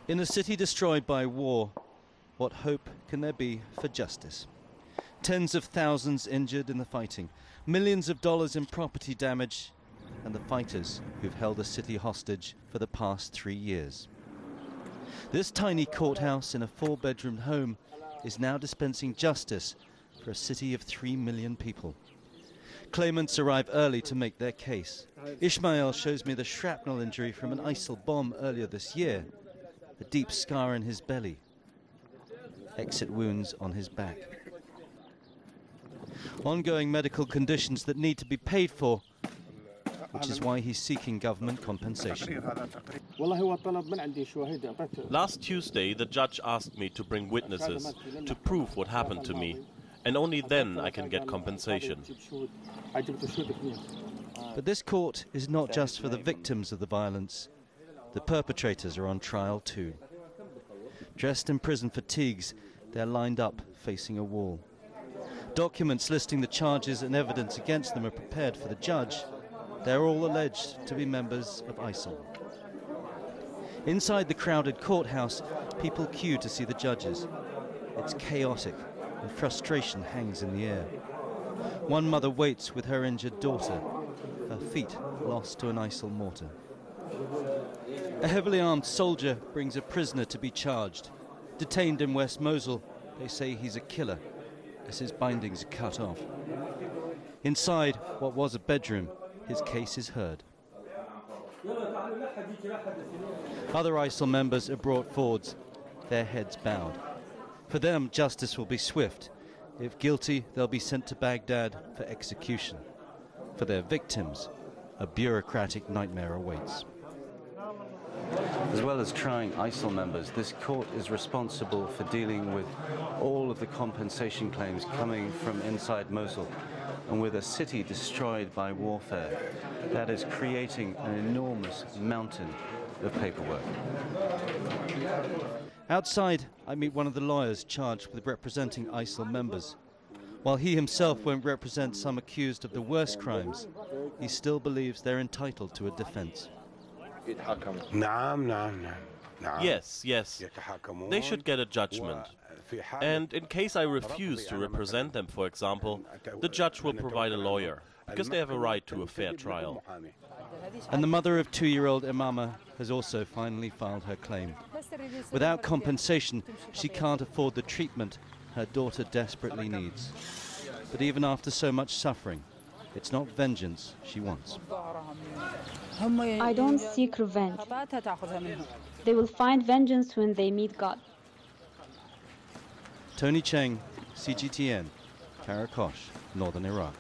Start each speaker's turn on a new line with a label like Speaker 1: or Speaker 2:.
Speaker 1: In a city destroyed by war, what hope can there be for justice? Tens of thousands injured in the fighting, millions of dollars in property damage, and the fighters who've held the city hostage for the past 3 years. This tiny courthouse in a 4-bedroom home is now dispensing justice for a city of 3 million people. Claimants arrive early to make their case. Ismail shows me the shrapnel injury from an ISIL bomb earlier this year, a deep scar in his belly, exit wounds on his back. Ongoing medical conditions that need to be paid for, which is why he's seeking government compensation.
Speaker 2: Last Tuesday, the judge asked me to bring witnesses to prove what happened to me, and only then I can get compensation.
Speaker 1: But this court is not just for the victims of the violence. The perpetrators are on trial too. Dressed in prison fatigues, they're lined up facing a wall. Documents listing the charges and evidence against them are prepared for the judge. They're all alleged to be members of ISIL. Inside the crowded courthouse, people queue to see the judges. It's chaotic, and frustration hangs in the air. One mother waits with her injured daughter, her feet lost to an ISIL mortar. A heavily armed soldier brings a prisoner to be charged. Detained in West Mosul, they say he's a killer, as his bindings are cut off. Inside what was a bedroom, his case is heard. Other ISIL members are brought forwards, their heads bowed. For them, justice will be swift. If guilty, they'll be sent to Baghdad for execution. For their victims, a bureaucratic nightmare awaits. As well as trying ISIL members, this court is responsible for dealing with all of the compensation claims coming from inside Mosul. And with a city destroyed by warfare, that is creating an enormous mountain of paperwork. Outside, I meet one of the lawyers charged with representing ISIL members. While he himself won't represent some accused of the worst crimes, he still believes they're entitled to a defense.
Speaker 2: Yes, they should get a judgment. And in case I refuse to represent them, for example, the judge will provide a lawyer, because they have a right to a fair trial.
Speaker 1: And the mother of 2-year-old Imama has also finally filed her claim. Without compensation, she can't afford the treatment her daughter desperately needs. But even after so much suffering, it's not vengeance she wants.
Speaker 3: I don't seek revenge. They will find vengeance when they meet God.
Speaker 1: Tony Cheng, CGTN, Karakosh, Northern Iraq.